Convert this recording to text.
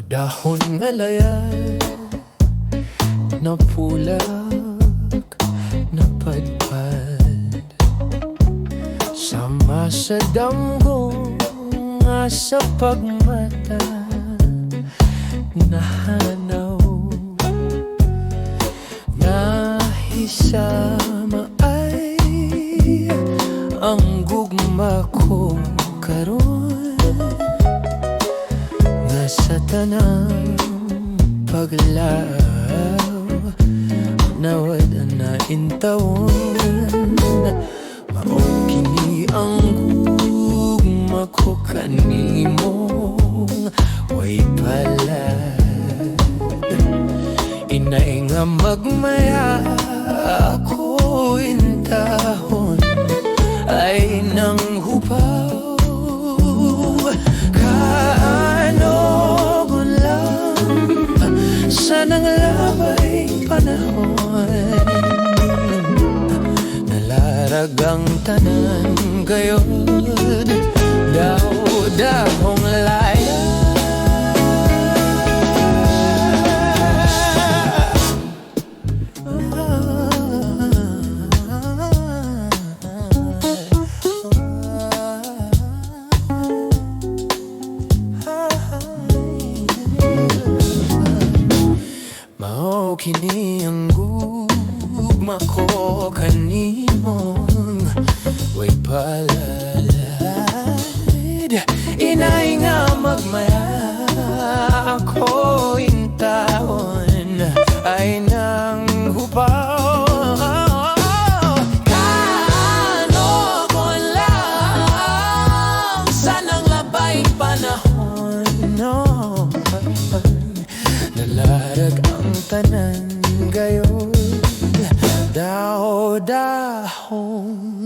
Dahon nga laya, napulak, napadpad sama sa damgo nga sa pagmata nahanaw na hisama ay ang gugma ko karon nga sa tanang paglaw nawad na intawon mao kini ang gugma ko kanimong way palad inay nga magmaya ako intahon ay nang hupaw sanang labay panahon nalarag ang tanan gayon dahong laya mao kini ang gugma ko kanimong way palad inay nga magmaya ako intahon ay nang hupaw kano ko lang sanang labay panahon nalarag ang tanan gayon dahong